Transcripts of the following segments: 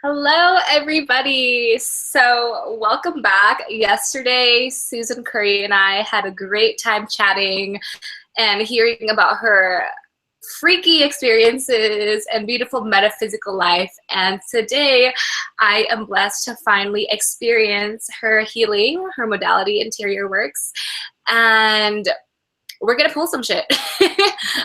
Hello, everybody. So, welcome back. Yesterday, Susan Curry and I had a great time chatting and hearing about her freaky experiences and beautiful metaphysical life. And today, I am blessed to finally experience her healing, her modality, Interiorwerx. And we're gonna pull some shit.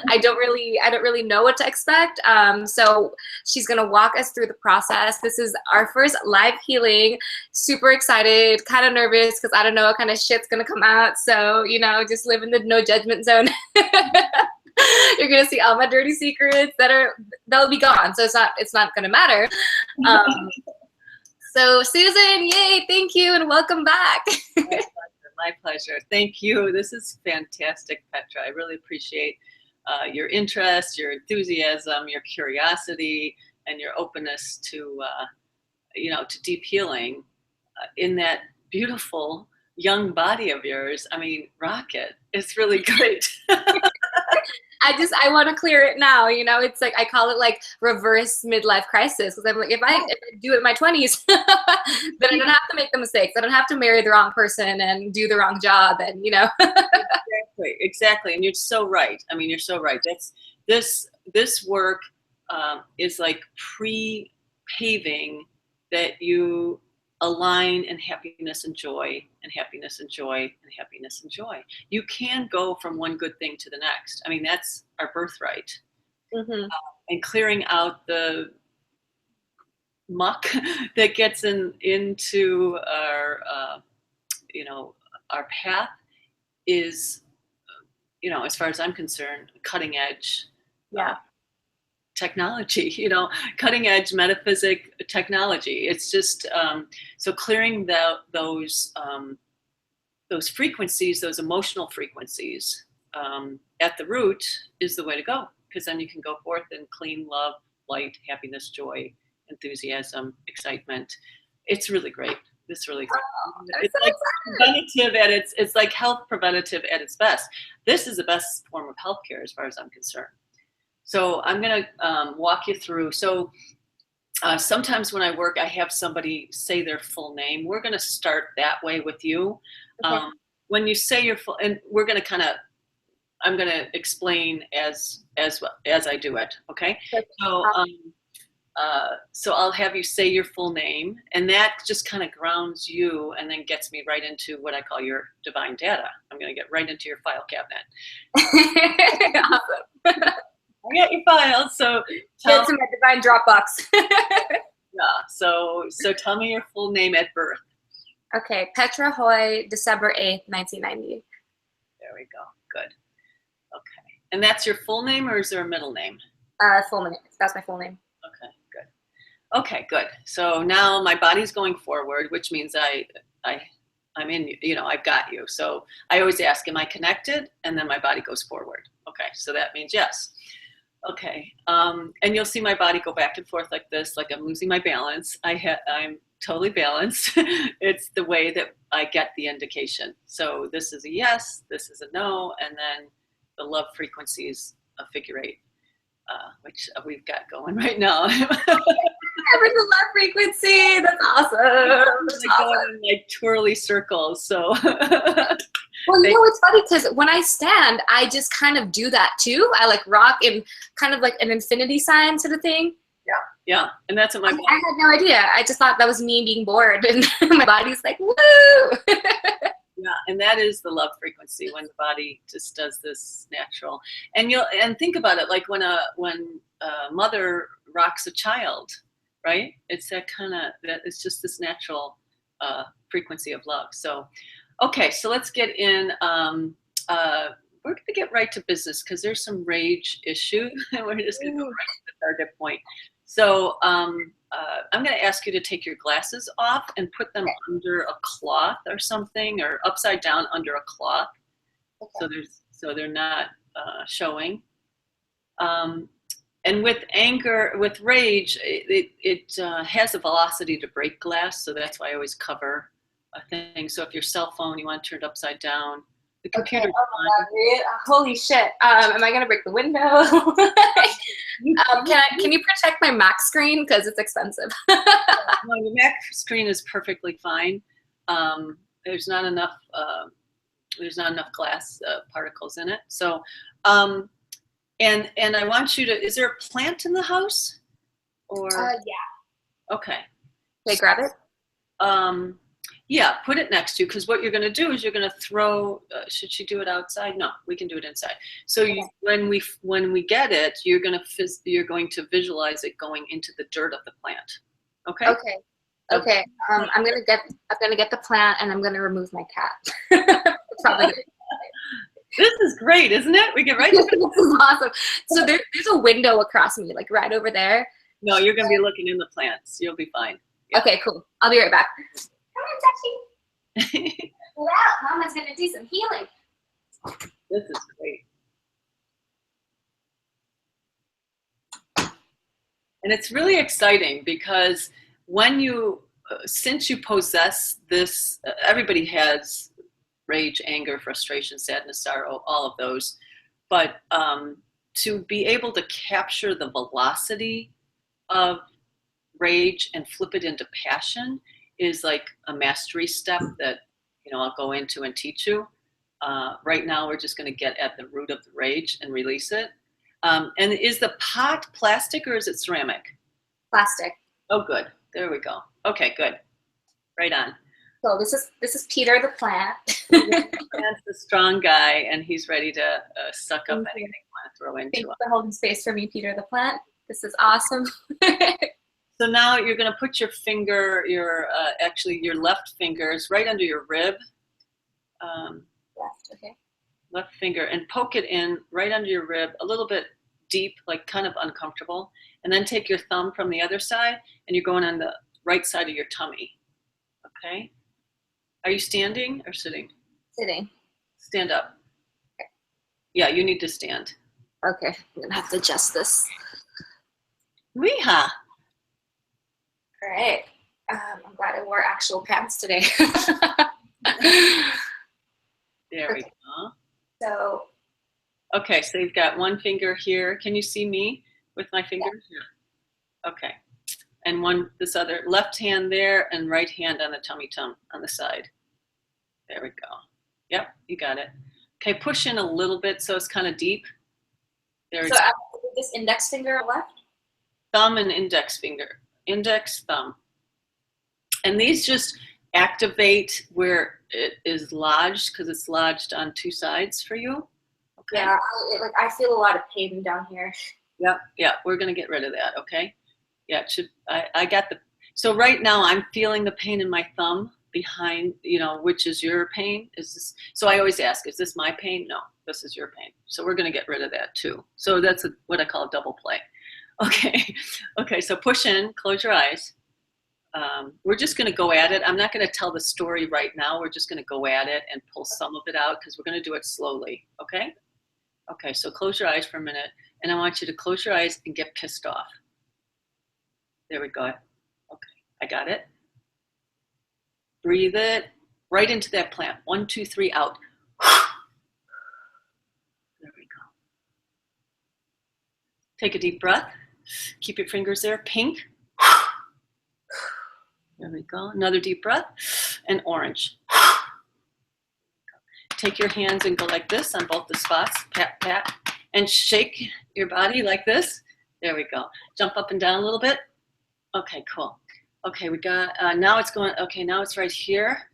I don't really know what to expect. So she's gonna walk us through the process. This is our first live healing. Super excited, kind of nervous because I don't know what kind of shit's gonna come out. So just live in the no judgment zone. You're gonna see all my dirty secrets that'll be gone. So it's not gonna matter. So Susan, yay! Thank you and welcome back. My pleasure. Thank you. This is fantastic, Petra. I really appreciate your interest, your enthusiasm, your curiosity, and your openness to, to deep healing in that beautiful young body of yours. I mean, rock it. It's really great. I want to clear it now. It's like I call it like reverse midlife crisis because I'm like, if I do it in my 20s, then I don't have to make the mistakes. I don't have to marry the wrong person and do the wrong job. And Exactly. And you're so right. I mean, you're so right. This work is like pre-paving that you align in happiness and joy and happiness and joy and happiness and joy. You can go from one good thing to the next. I mean, that's our birthright. Mm-hmm. And clearing out the muck that gets into our, our path is, as far as I'm concerned, cutting edge. Yeah. Technology, cutting edge metaphysic technology. It's just so clearing those frequencies, those emotional frequencies at the root is the way to go, because then you can go forth and clean love, light, happiness, joy, enthusiasm, excitement. It's really great. It's really great. Oh, it's like preventative it's like health preventative at its best. This is the best form of healthcare as far as I'm concerned. So I'm going to walk you through. So sometimes when I work, I have somebody say their full name. We're going to start that way with you. Okay. When you say your full, and we're going to I'm going to explain as I do it. Okay. So I'll have you say your full name, and that just kind of grounds you and then gets me right into what I call your divine data. I'm going to get right into your file cabinet. Awesome. I got your files, so Get to my divine Dropbox. Yeah, so tell me your full name at birth. Okay, Petra Hoy, December 8th, 1990. There we go. Good. Okay. And that's your full name, or is there a middle name? Full name. That's my full name. Okay, good. Okay, good. So now my body's going forward, which means I'm in, I've got you. So I always ask, am I connected? And then my body goes forward. Okay, so that means yes. Okay, and you'll see my body go back and forth like this, like I'm losing my balance. I'm totally balanced. It's the way that I get the indication. So this is a yes, this is a no, and then the love frequency is a figure 8, which we've got going right now. Ever the love frequency. That's awesome. That's awesome. Going in like twirly circles. So. Well, it's funny because when I stand, I just kind of do that too. I like rock in kind of like an infinity sign sort of thing. Yeah, and that's what I had no idea. I just thought that was me being bored, and my body's like, woo! Yeah, and that is the love frequency, when the body just does this natural. And think about it, like when a mother rocks a child, right? It's that it's just this natural frequency of love. So. Okay, so let's get in. We're going to get right to business because there's some rage issues, and we're just going to go right to the target point. So I'm going to ask you to take your glasses off and put them under a cloth or something, or upside down under a cloth, so they're not showing. And with anger, with rage, it has a velocity to break glass, so that's why I always cover a thing. So if your cell phone, you want to turn it upside down, The Okay. computer's Oh my God, really? Holy shit. Am I gonna break the window? Can you protect my Mac screen because it's expensive? No, your Mac screen is perfectly fine. There's not enough glass particles in it. So, and I want you to. Is there a plant in the house? Or Yeah. okay. Can I grab it? Yeah, put it next to you, because what you're going to do is you're going to throw. Should she do it outside? No, we can do it inside. So Okay. when we get it, you're going to visualize it going into the dirt of the plant. Okay. Okay. Okay. I'm gonna get the plant and I'm gonna remove my cat. Probably. This is great, isn't it? We get right. This is awesome. So there's a window across me, like right over there. No, you're going to be looking in the plants. You'll be fine. Yeah. Okay, cool. I'll be right back. Come on, Tashi. Wow, Mama's gonna do some healing. This is great. And it's really exciting because since you possess this, everybody has rage, anger, frustration, sadness, sorrow, all of those. But to be able to capture the velocity of rage and flip it into passion is like a mastery step that I'll go into and teach you. Right now, we're just going to get at the root of the rage and release it. And is the pot plastic or is it ceramic? Plastic. Oh, good. There we go. Okay, good. Right on. So this is Peter the plant. That's the strong guy, and he's ready to suck up anything you want to throw into him. Thanks for holding space for me, Peter the plant. This is awesome. So now you're going to put your finger, your left fingers right under your rib. Left, okay. Left finger, and poke it in right under your rib, a little bit deep, like kind of uncomfortable. And then take your thumb from the other side, and you're going on the right side of your tummy. Okay? Are you standing or sitting? Sitting. Stand up. Okay. Yeah, you need to stand. Okay, I'm gonna have to adjust this. Weeha! All right. I'm glad I wore actual pants today. There we go. So. Okay, so you've got one finger here. Can you see me with my fingers? Yeah. Okay. And this other left hand there and right hand on the tummy on the side. There we go. Yep, you got it. Okay, push in a little bit so it's kind of deep. There we go. This index finger left? Thumb and index finger. Index, thumb. And these just activate where it is lodged, because it's lodged on two sides for you. Okay. Yeah, I feel a lot of pain down here. Yeah, we're gonna get rid of that, okay? Yeah, I got so right now I'm feeling the pain in my thumb behind, which is your pain. So I always ask, is this my pain? No, this is your pain. So we're gonna get rid of that too. So that's what I call a double play. Okay, so push in, close your eyes. We're just going to go at it. I'm not going to tell the story right now. We're just going to go at it and pull some of it out because we're going to do it slowly, okay? Okay, so close your eyes for a minute, and I want you to close your eyes and get pissed off. There we go. Okay, I got it. Breathe it right into that plant. 1, 2, 3, out. There we go. Take a deep breath. Keep your fingers there. Pink. There we go. Another deep breath. And orange. Take your hands and go like this on both the spots. Pat, pat. And shake your body like this. There we go. Jump up and down a little bit. Okay, cool. Okay, we got, now it's going, okay, now it's right here.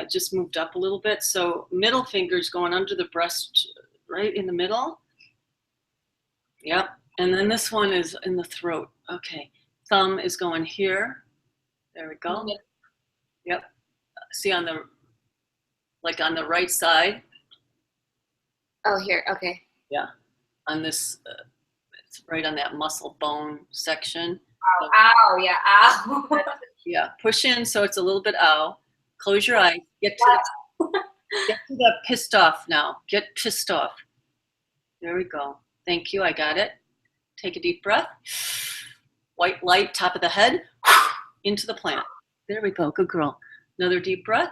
Just moved up a little bit. So middle finger's going under the breast, right in the middle. Yep. And then this one is in the throat. Okay. Thumb is going here. There we go. Yep. See on the right side. Oh, here. Okay. Yeah. On this, it's right on that muscle bone section. Ow, ow, yeah, ow. Yeah. Push in so it's a little bit ow. Close your eyes. Get to that pissed off now. Get pissed off. There we go. Thank you. I got it. Take a deep breath. White light, top of the head. Into the plant. There we go. Good girl. Another deep breath.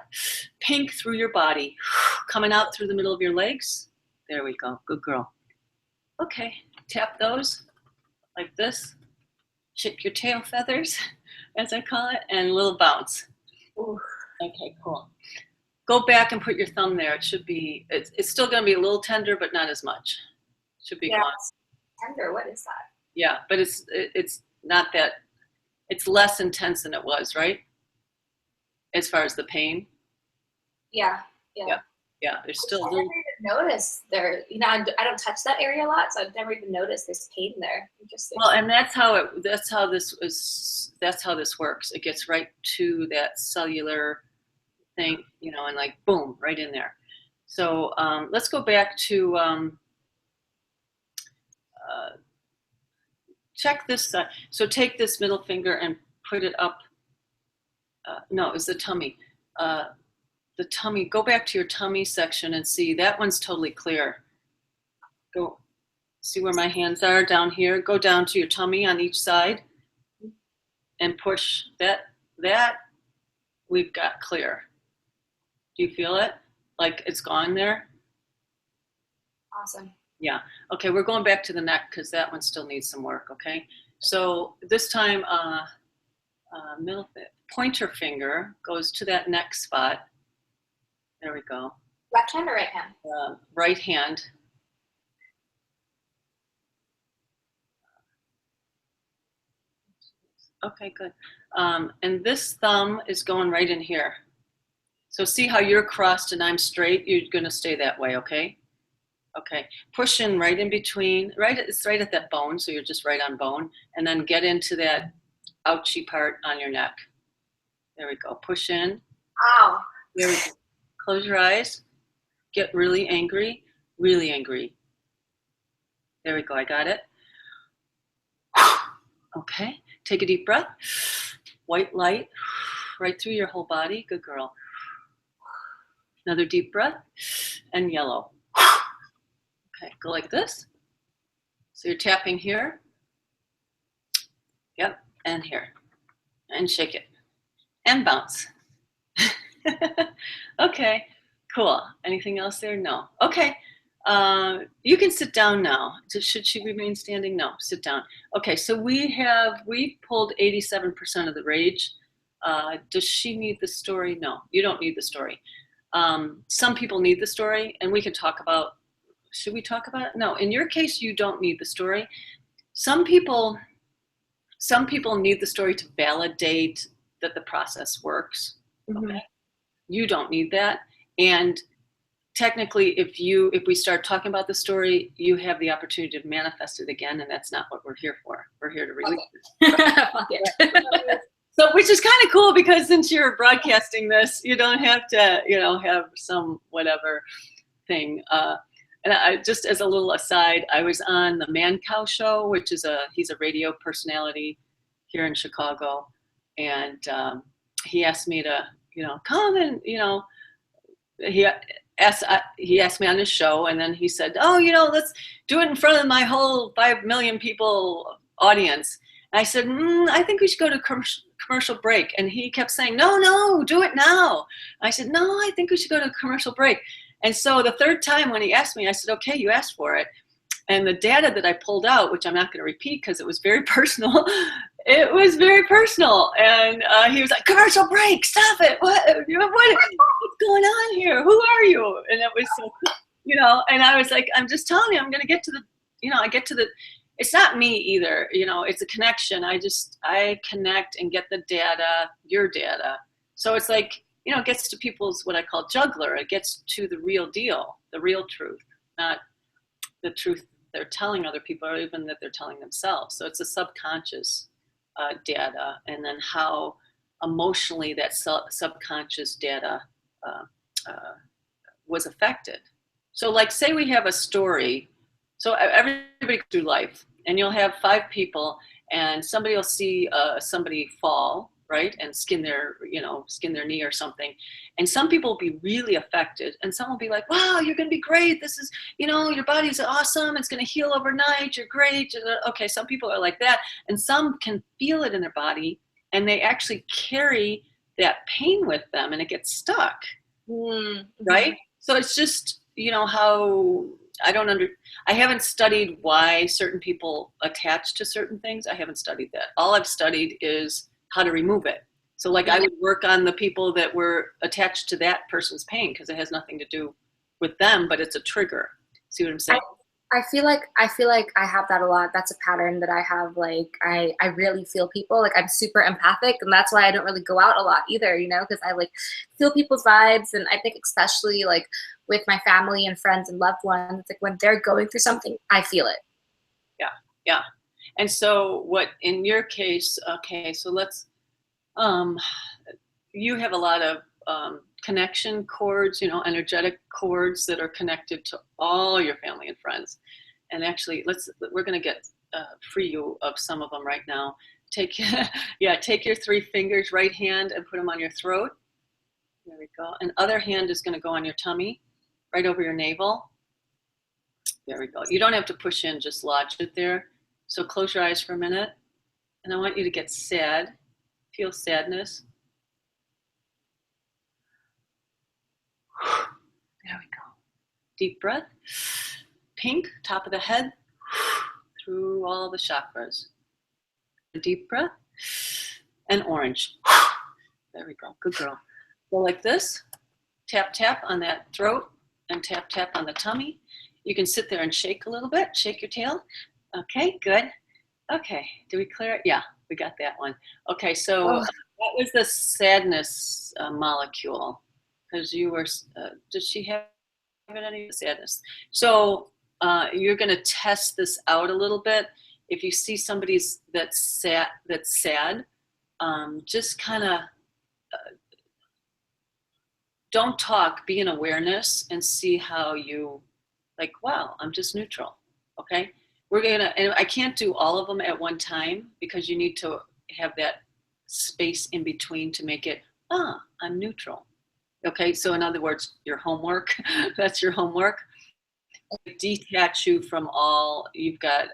Pink through your body. coming out through the middle of your legs. There we go. Good girl. Okay, tap those like this. Shake your tail feathers, as I call it, and a little bounce. Ooh. Okay, cool. Go back and put your thumb there. It should be, it's still going to be a little tender, but not as much. Should be gone. Tender, what is that? Yeah, but it's not that, it's less intense than it was, right? As far as the pain. Yeah. Yeah, there's still I never even noticed there. You know, I don't touch that area a lot, so I've never even noticed there's pain there. Interesting. Well, and that's how this works. It gets right to that cellular thing, you know, and like boom, right in there. So let's go back to check this side. So take this middle finger and put it up. No, it's the tummy. The tummy, go back to your tummy section and see, that one's totally clear. Go see where my hands are down here. Go down to your tummy on each side and push that we've got clear. Do you feel it? Like it's gone there? Awesome. Yeah. Okay, we're going back to the neck because that one still needs some work, okay? So this time, middle pointer finger goes to that neck spot. There we go. Left hand or right hand? Right hand. Okay, good. And this thumb is going right in here. So see how you're crossed and I'm straight? You're going to stay that way, okay? Okay. Push in right in between. It's right at that bone, so you're just right on bone. And then get into that ouchy part on your neck. There we go. Push in. Ow. There we go. Close your eyes. Get really angry. Really angry. There we go. I got it. Okay. Take a deep breath. White light right through your whole body. Good girl. Another deep breath. And yellow. Okay. Go like this. So you're tapping here. Yep. And here. And shake it. And bounce. Okay, cool. Anything else there? No. Okay, you can sit down now. Should she remain standing? No, sit down. Okay, so we pulled 87% of the rage. Does she need the story? No, you don't need the story. Some people need the story, and we can talk about, should we talk about it? No, in your case, you don't need the story. Some people need the story to validate that the process works. Okay. You don't need that. And technically, if we start talking about the story, you have the opportunity to manifest it again, and that's not what we're here for. We're here to release it. So, which is kind of cool because since you're broadcasting this, you don't have to, have some whatever thing. And I, just as a little aside, I was on the Man Cow Show, which is he's a radio personality here in Chicago, and he asked me to, come and, he asked me on his show, and then he said, oh, let's do it in front of my whole 5 million people audience. And I said, I think we should go to commercial break. And he kept saying, no, do it now. I said, no, I think we should go to commercial break. And so the third time when he asked me, I said, okay, you asked for it. And the data that I pulled out, which I'm not going to repeat because it was very personal, it was very personal. And he was like, commercial break, stop it. What's going on here? Who are you? And it was so, and I was like, I'm just telling you, I'm going to get to the, it's not me either. It's a connection. I connect and get the data, your data. So it's like, it gets to people's, what I call juggler. It gets to the real deal, the real truth, not the truth they're telling other people or even that they're telling themselves. So it's a subconscious data, and then how emotionally that subconscious data was affected. So like, say we have a story. So everybody goes through life, and you'll have 5 people, and somebody will see somebody fall, right, and skin their knee or something. And some people will be really affected, and some will be like, wow, you're going to be great. This is, your body's awesome. It's going to heal overnight. You're great. Okay, some people are like that. And some can feel it in their body, and they actually carry that pain with them, and it gets stuck, right? So it's just, how I haven't studied why certain people attach to certain things. I haven't studied that. All I've studied is how to remove it. So like I would work on the people that were attached to that person's pain because it has nothing to do with them, but it's a trigger. See what I'm saying? I feel like I have that a lot. That's a pattern that I have. Like I really feel people. Like I'm super empathic, and that's why I don't really go out a lot either, because I like feel people's vibes. And I think especially like with my family and friends and loved ones, like when they're going through something, I feel it. Yeah, yeah. And so what in your case, okay, so let's you have a lot of connection cords, energetic cords that are connected to all your family and friends. And actually, we're going to get free you of some of them right now. Take your 3 fingers, right hand, and put them on your throat. There we go. And other hand is going to go on your tummy, right over your navel. There we go. You don't have to push in, just lodge it there. So close your eyes for a minute. And I want you to get sad. Feel sadness. There we go. Deep breath. Pink, top of the head, through all the chakras. Deep breath. And orange. There we go. Good girl. Go like this. Tap, tap on that throat and tap, tap on the tummy. You can sit there and shake a little bit. Shake your tail. Okay, good. Okay, do we clear it? Yeah, we got that one. Okay, so that was the sadness molecule. Because you were, did she have any sadness? So you're going to test this out a little bit. If you see somebody's that's sad, just kind of don't talk, be in awareness and see how you, like, wow, I'm just neutral. Okay. And I can't do all of them at one time because you need to have that space in between to make it, I'm neutral. Okay, so in other words, your homework, that's your homework. Detach you from all, you've got,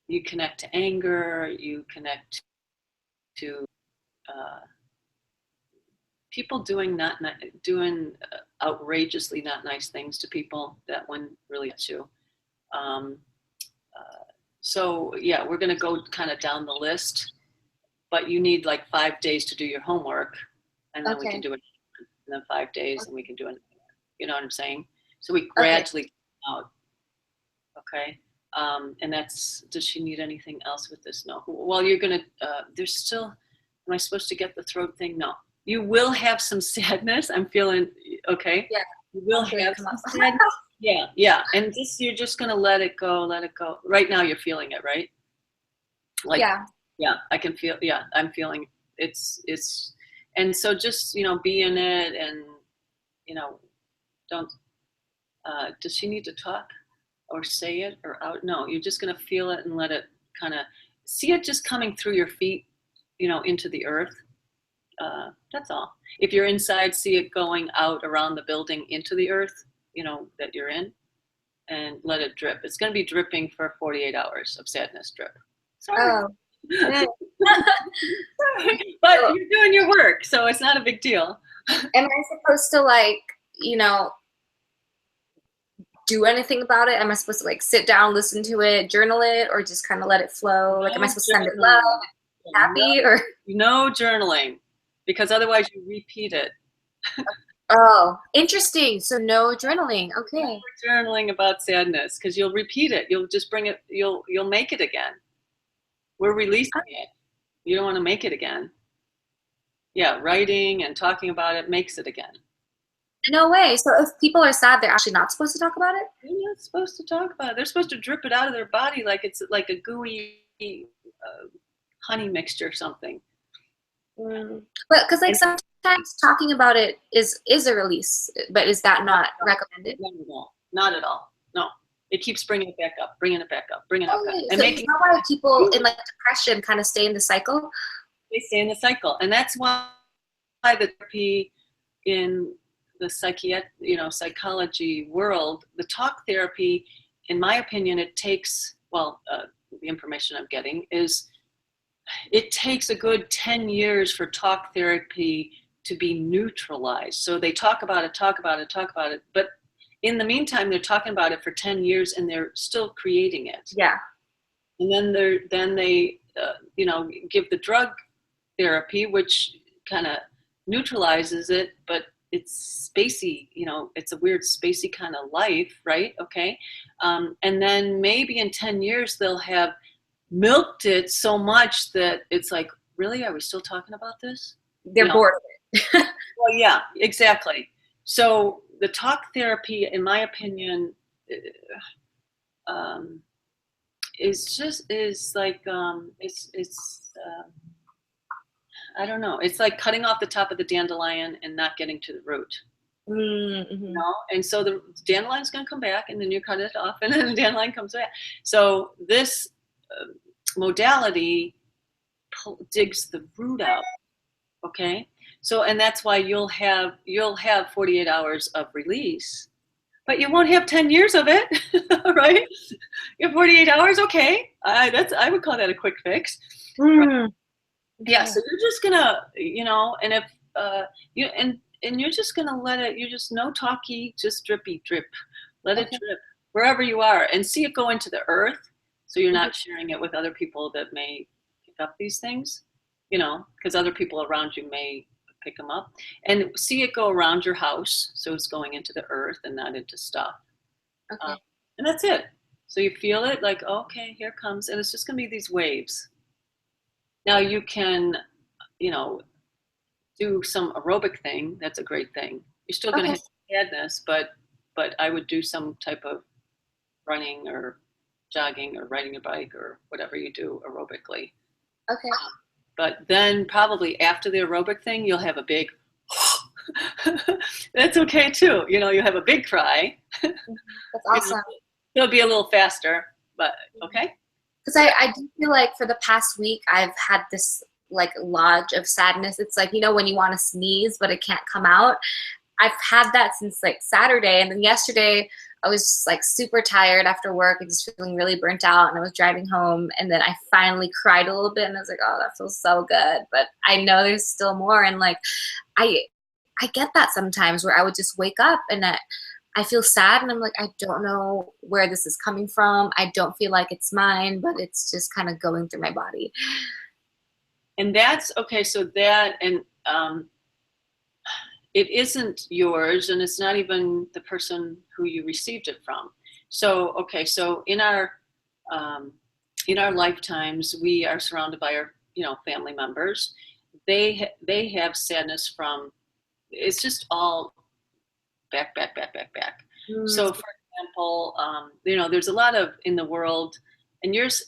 you connect to anger, you connect to people doing outrageously not nice things to people. That one really hits you. So yeah, we're gonna go kind of down the list, but you need like 5 days to do your homework. And then we can do it in then 5 days and we can do it. You know what I'm saying? So we gradually out. Okay. And does she need anything else with this? No. Well, you're going to, there's still, am I supposed to get the throat thing? No. You will have some sadness. I'm feeling, okay. Yeah. You will have some sadness. Yeah. Yeah. And you're just going to let it go. Right now you're feeling it, right? Like, yeah, I can feel, I'm feeling it's, and so just, be in it and, don't, does she need to talk or say it or out? No, you're just going to feel it and let it kind of see it just coming through your feet, into the earth. That's all. If you're inside, see it going out around the building into the earth, that you're in, and let it drip. It's going to be dripping for 48 hours of sadness drip. Sorry. Oh. But you're doing your work, so it's not a big deal. Am I supposed to do anything about it? Am I supposed to sit down, listen to it, journal it, or just kind of let it flow? Am I supposed to send it love, happy, or no journaling, because otherwise you repeat it. Oh, interesting. So no journaling. Okay. No journaling about sadness, because you'll repeat it. You'll just bring it. You'll make it again. We're releasing it. You don't want to make it again. Yeah, writing and talking about it makes it again. No way. So if people are sad, they're actually not supposed to talk about it? They're not supposed to talk about it. They're supposed to drip it out of their body like it's like a gooey honey mixture or something. But because sometimes talking about it is a release, but is that not recommended? No, not at all. No. It keeps bringing it back up, bringing it back up, bringing it back up. And so is that why people in depression kind of stay in the cycle? They stay in the cycle. And that's why the therapy in the psychology world, the talk therapy, in my opinion, it takes, the information I'm getting is it takes a good 10 years for talk therapy to be neutralized. So they talk about it, but in the meantime, they're talking about it for 10 years and they're still creating it. Yeah. And then they give the drug therapy, which kind of neutralizes it, but it's spacey, it's a weird spacey kind of life, right? Okay. And then maybe in 10 years, they'll have milked it so much that it's like, really, are we still talking about this? They're bored of it. Well, yeah, exactly. So the talk therapy, in my opinion, is like I don't know. It's like cutting off the top of the dandelion and not getting to the root. Mm-hmm. And so the dandelion's going to come back, and then you cut it off, and then the dandelion comes back. So this modality digs the root out. Okay. So, and that's why you'll have 48 hours of release, but you won't have 10 years of it, right? You have 48 hours. Okay. I would call that a quick fix. Mm. Yeah. So you're just gonna, and if and you're just gonna let it. You just no talky, just drippy drip. Let it drip wherever you are, and see it go into the earth. So you're not sharing it with other people that may pick up these things, because other people around you may pick them up, and see it go around your house. So it's going into the earth and not into stuff. Okay. And that's it. So you feel it like, okay, here it comes, and it's just gonna be these waves. Now you can, do some aerobic thing. That's a great thing. You're still going to have sadness, but I would do some type of running or jogging or riding a bike or whatever you do aerobically. Okay. But then probably after the aerobic thing, you'll have a big, that's okay too. You have a big cry. That's awesome. It'll be a little faster, but okay. Because I do feel like for the past week, I've had this like lodge of sadness. It's like, when you want to sneeze, but it can't come out. I've had that since like Saturday. And then yesterday I was just like super tired after work and just feeling really burnt out. And I was driving home, and then I finally cried a little bit, and I was like, oh, that feels so good. But I know there's still more. And like, I get that sometimes where I would just wake up and I feel sad, and I'm like, I don't know where this is coming from. I don't feel like it's mine, but it's just kind of going through my body. And that's okay. So that, and it isn't yours, and it's not even the person who you received it from. So, okay. So in our lifetimes, we are surrounded by our, family members. They have sadness from, it's just all back. Mm. So for example, there's a lot of in the world, and yours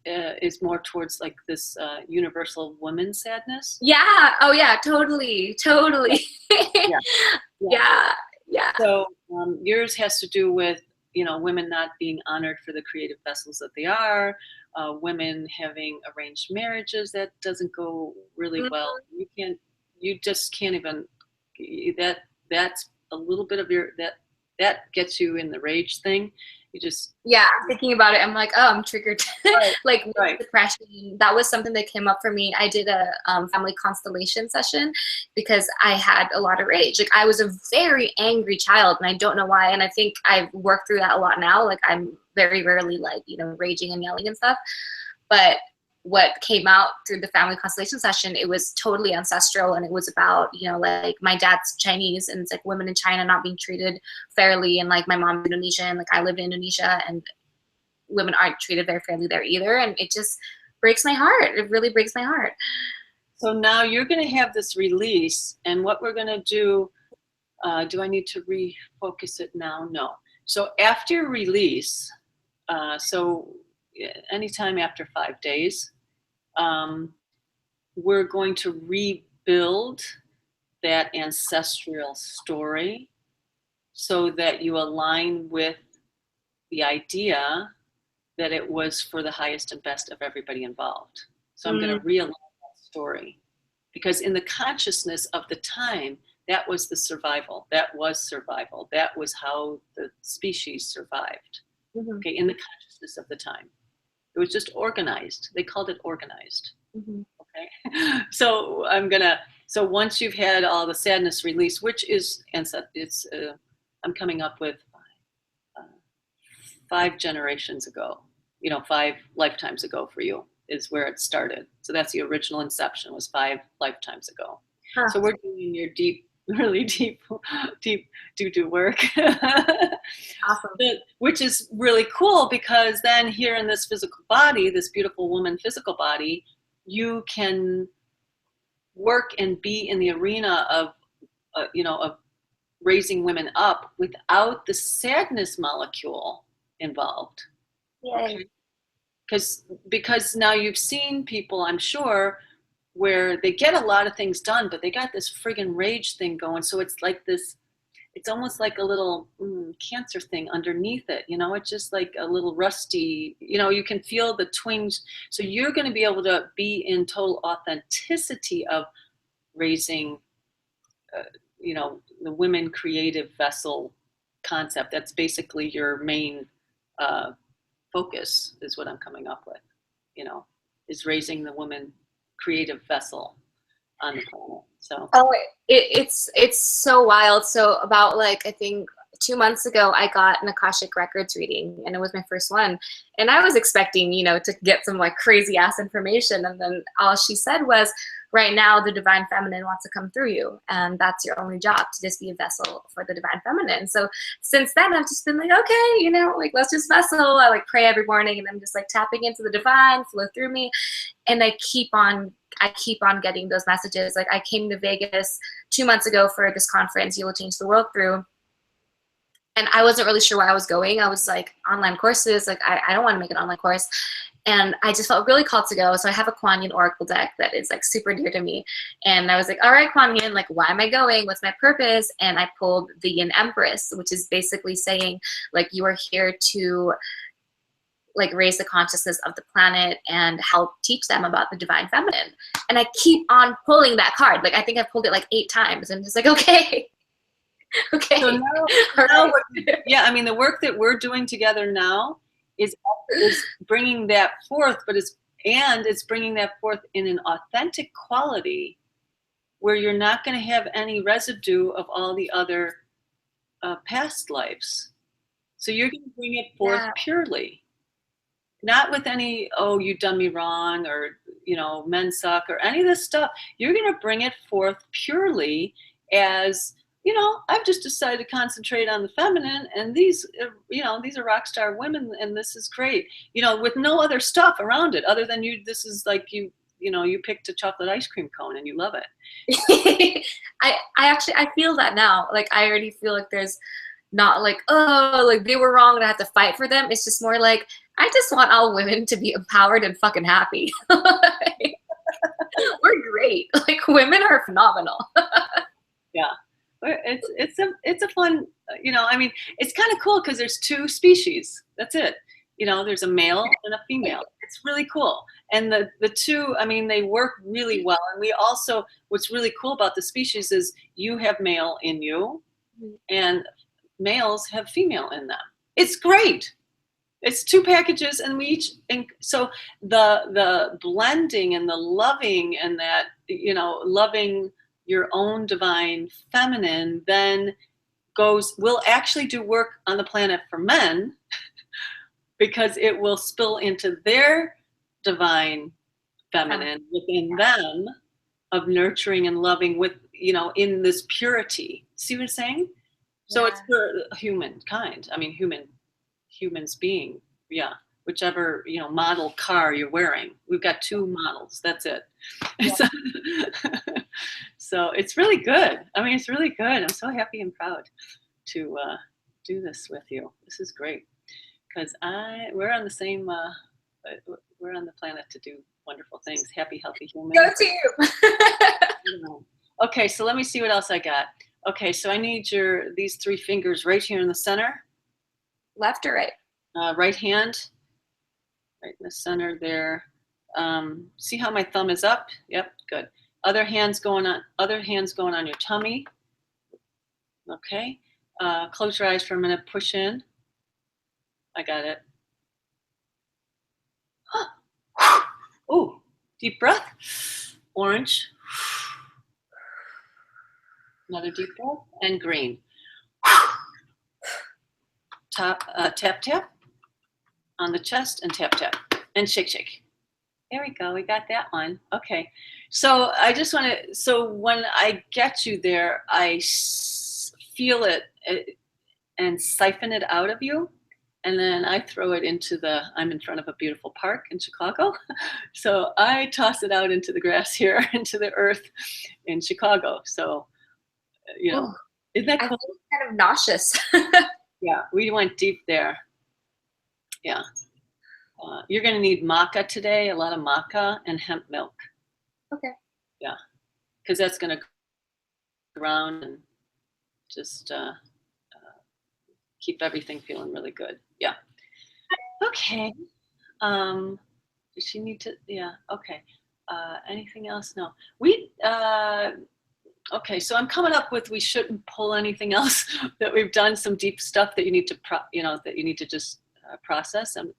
is more towards like this universal woman sadness. Yeah. Oh yeah, totally. Yeah. So yours has to do with, women not being honored for the creative vessels that they are, women having arranged marriages that doesn't go really well. You just can't even, that's a little bit of that gets you in the rage thing. You just, thinking about it, I'm like, oh, I'm triggered. Right. Like depression, that was something that came up for me. I did a family constellation session because I had a lot of rage. Like, I was a very angry child, and I don't know why. And I think I've worked through that a lot now. Like, I'm very rarely like, raging and yelling and stuff. But what came out through the family constellation session, it was totally ancestral, and it was about, like my dad's Chinese, and it's like women in China not being treated fairly, and like my mom's Indonesian, like I lived in Indonesia, and women aren't treated very fairly there either, and it just breaks my heart. It really breaks my heart. So now you're going to have this release, and what we're going to do, do I need to refocus it now? No. So after release, so anytime after 5 days, we're going to rebuild that ancestral story so that you align with the idea that it was for the highest and best of everybody involved. So I'm going to realign that story, because in the consciousness of the time, that was the survival. That was survival. That was how the species survived. Okay, in the consciousness of the time. It was just organized. They called it organized. Okay. So So once you've had all the sadness released, which is, and so it's, I'm coming up with 5 generations ago, 5 lifetimes ago for you is where it started. So that's the original inception, was 5 lifetimes ago. Huh. So we're doing your deep, really deep do work. Awesome. Which is really cool, because then here in this physical body, this beautiful woman physical body, you can work and be in the arena of, of raising women up without the sadness molecule involved. Yay. Because now you've seen people, I'm sure, where they get a lot of things done, but they got this friggin' rage thing going. So it's like this, it's almost like a little cancer thing underneath it. It's just like a little rusty, you can feel the twinge. So you're going to be able to be in total authenticity of raising, the women creative vessel concept. That's basically your main focus, is what I'm coming up with, is raising the woman creative vessel on the planet. So it's so wild. So about I think 2 months ago, I got an Akashic Records reading, and it was my first one. And I was expecting, to get some crazy ass information. And then all she said was, right now, the divine feminine wants to come through you. And that's your only job, to just be a vessel for the divine feminine. So since then, I've just been okay, let's just vessel. I pray every morning, and I'm just tapping into the divine flow through me. And I keep on getting those messages. I came to Vegas 2 months ago for this conference, You Will Change the World Through. And I wasn't really sure where I was going. I was online courses. I don't want to make an online course. And I just felt really called to go. So I have a Kuan Yin Oracle deck that is super dear to me. And I was all right, Kuan Yin, why am I going? What's my purpose? And I pulled the Yin Empress, which is basically saying you are here to raise the consciousness of the planet and help teach them about the divine feminine. And I keep on pulling that card. I think I've pulled it 8 times. And I'm just okay. Okay. So now, the work that we're doing together now is bringing that forth, but it's bringing that forth in an authentic quality, where you're not going to have any residue of all the other past lives. So you're going to bring it forth purely, not with any, oh, you've done me wrong, or men suck, or any of this stuff. You're going to bring it forth purely as, I've just decided to concentrate on the feminine, and these are rock star women, and this is great, with no other stuff around it other than you. This is you picked a chocolate ice cream cone and you love it. I feel that now. I already feel there's not they were wrong and I have to fight for them. It's just more I just want all women to be empowered and fucking happy. We're great. Women are phenomenal. Yeah. It's a fun, it's kind of cool, because there's 2 species. That's it. There's a male and a female. It's really cool. And the 2, they work really well. And we also, what's really cool about the species is you have male in you, and males have female in them. It's great. It's 2 packages, and we each, and so the blending and the loving, and that, loving your own divine feminine, then will actually do work on the planet for men, because it will spill into their divine feminine within them, of nurturing and loving with, in this purity. See what I'm saying? So it's for humankind. Humans being, whichever, model car you're wearing. We've got 2 models. That's it. Yeah. So it's really good. It's really good. I'm so happy and proud to do this with you. This is great, because we're on the same, we're on the planet to do wonderful things. Happy, healthy humans. Go team. Okay, so let me see what else I got. Okay, so I need these 3 fingers right here in the center. Left or right? Right hand, right in the center there. See how my thumb is up? Yep, good. Other hand's going on your tummy. Okay. Close your eyes for a minute. Push in. I got it. Ooh, deep breath. Orange. Another deep breath. And green. Tap, tap on the chest and tap, tap. And shake, shake. There we go. We got that one. Okay. So I just want to, so when I get you there, I feel it and siphon it out of you. And then I throw it into I'm in front of a beautiful park in Chicago. So I toss it out into the grass here, into the earth in Chicago. So, Ooh, isn't that I cool? feel kind of nauseous. Yeah, we went deep there. Yeah. You're going to need maca today, a lot of maca and hemp milk. Okay. Yeah, because that's going to ground and just keep everything feeling really good. Yeah. Okay. Does she need to? Yeah. Okay. Anything else? No. Okay. So I'm coming up with we shouldn't pull anything else that we've done. Some deep stuff that you need to that you need to just process and.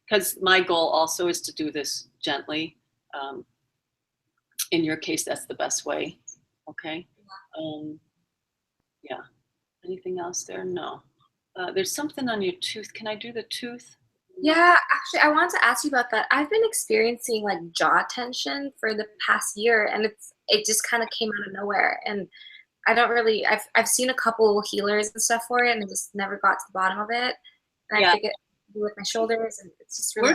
Because my goal also is to do this gently. In your case, that's the best way. Okay. Yeah. Anything else there? No. There's something on your tooth. Can I do the tooth? Yeah, actually, I wanted to ask you about that. I've been experiencing like jaw tension for the past year, and it just kind of came out of nowhere. And I don't really. I've seen a couple healers and stuff for it, and I just never got to the bottom of it. And Yeah. I think it with my shoulders, and it's just really.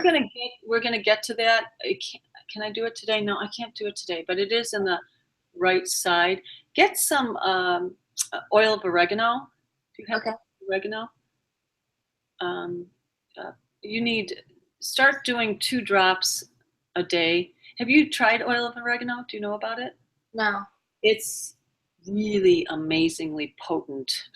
We're gonna get to that. Can I do it today? No, I can't do it today. But it is in the right side. Get some oil of oregano. Do you have oregano? You need start doing 2 drops a day. Have you tried oil of oregano? Do you know about it? No. It's really amazingly potent.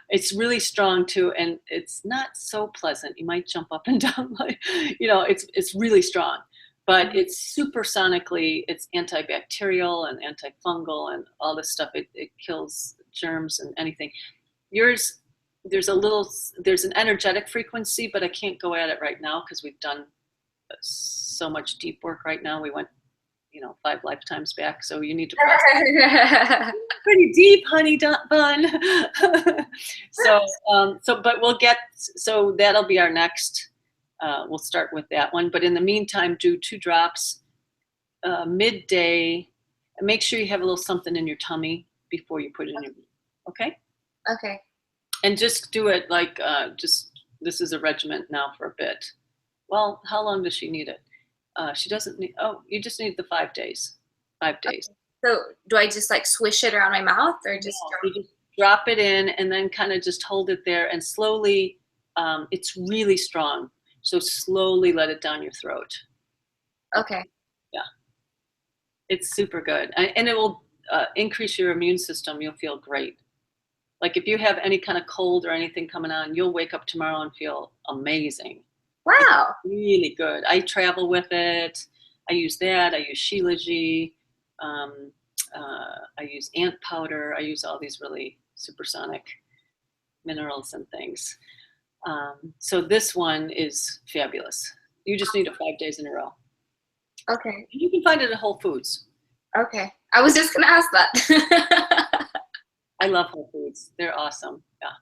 It's really strong too, and it's not so pleasant. You might jump up and down, like it's really strong, but it's supersonically. It's antibacterial and antifungal and all this stuff. It kills germs and anything. Yours, there's an energetic frequency, but I can't go at it right now because we've done so much deep work right now. We went 5 lifetimes back, so you need to process pretty deep, honey bun. But we'll get, so that'll be our next, we'll start with that one. But in the meantime, do 2 drops midday, and make sure you have a little something in your tummy before you put it in your, okay? Okay. And just do it like, this is a regiment now for a bit. Well, how long does she need it? She doesn't need, you just need the 5 days. 5 days. So do I just like swish it around my mouth or just? No, you just drop it in and then kind of just hold it there and slowly, it's really strong. So slowly let it down your throat. Okay. Yeah. It's super good. And it will increase your immune system. You'll feel great. Like if you have any kind of cold or anything coming on, you'll wake up tomorrow and feel amazing. Wow. It's really good. I travel with it. I use that. I use Shilajit. I use ant powder. I use all these really supersonic minerals and things. So this one is fabulous. You just need it 5 days in a row. Okay. You can find it at Whole Foods. Okay. I was just going to ask that. I love Whole Foods. They're awesome. Yeah.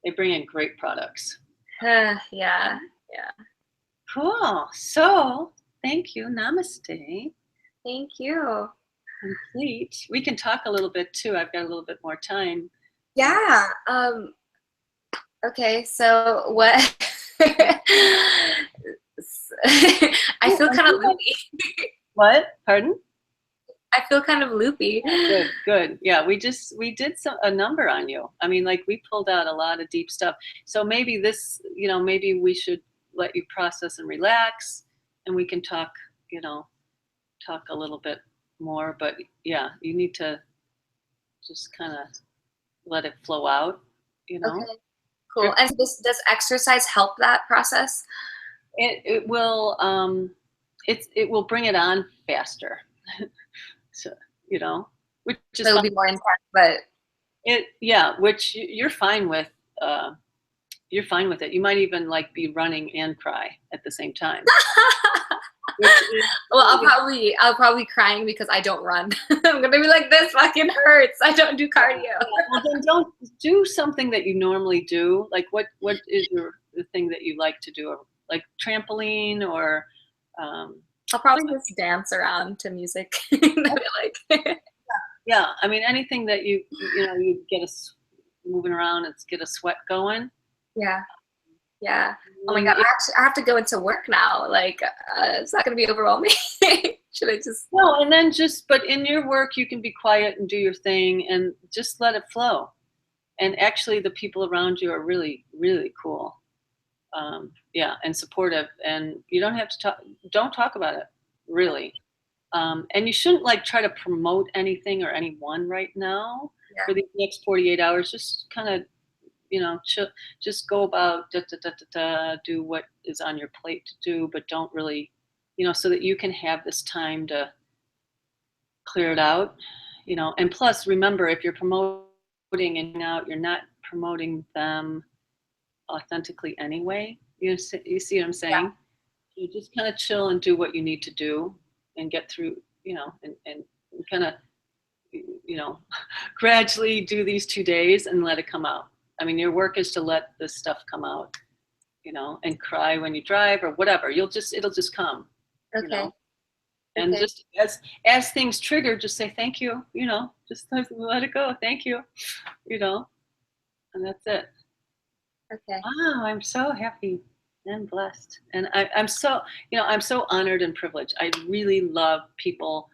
They bring in great products. Yeah. Cool. So thank you. Namaste. Thank you. Complete. We can talk a little bit too. I've got a little bit more time. Yeah. Okay. So what? I feel kind of loopy. What? Pardon? I feel kind of loopy. Good. Yeah, we did a number on you. I mean, like we pulled out a lot of deep stuff. So maybe this, maybe we should let you process and relax, and we can talk a little bit more. But yeah, you need to just kind of let it flow out. Okay. Cool. And does exercise help that process? It will. It will bring it on faster. So, which is it'll be more intense, but which you're fine with. You're fine with it. You might even like be running and cry at the same time. which is, Well, I'll probably crying because I don't run. I'm gonna be like, this fucking hurts. I don't do cardio. well, then don't do something that you normally do. Like what is the thing that you like to do? Like trampoline or I'll probably just dance around to music. Like, yeah, I mean anything that you get moving around and get a sweat going. yeah, yeah. Oh my And God, I have to go into work now. Like, it's not gonna be overwhelming. Should I just? no, and then but in your work you can be quiet and do your thing and just let it flow. And actually the people around you are really, really cool. Yeah, and supportive, and you don't have to don't talk about it, really. And you shouldn't like try to promote anything or anyone right now for Yeah. these next 48 hours. Just kind of, just go about do what is on your plate to do, but don't really, so that you can have this time to clear it out, and plus remember, if you're promoting and out, you're not promoting them authentically anyway. You see what I'm Yeah. saying? You just kind of chill and do what you need to do and get through, and kind of, gradually do these 2 days and let it come out. I mean, your work is to let this stuff come out, and cry when you drive or whatever. It'll just come, Okay. and Okay. just as things trigger, just say thank you, just let it go. Thank you, and that's it. Okay. Wow, I'm so happy and blessed. And I'm so, I'm so honored and privileged. I really love people.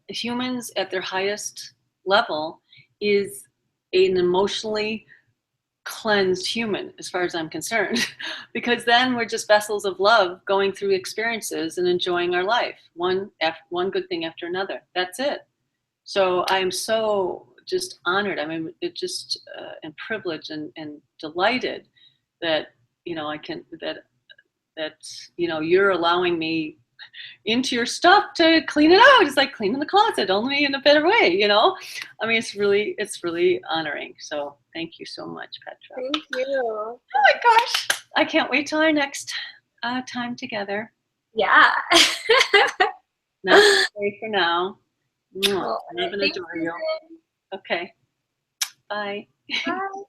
Humans at their highest level is an emotionally cleansed human, as far as I'm concerned, because then we're just vessels of love going through experiences and enjoying our life, one good thing after another. That's it. So I am so just honored. I mean, it just and privileged and delighted that I can that you're allowing me into your stuff to clean it out. It's like cleaning the closet, only in a better way. I mean, it's really honoring. So thank you so much, Petra. Thank you. Oh my gosh, I can't wait till our next time together. Yeah. Namaste for now. Well, Love and thanks, adore you. Susan. Okay. Bye. Bye.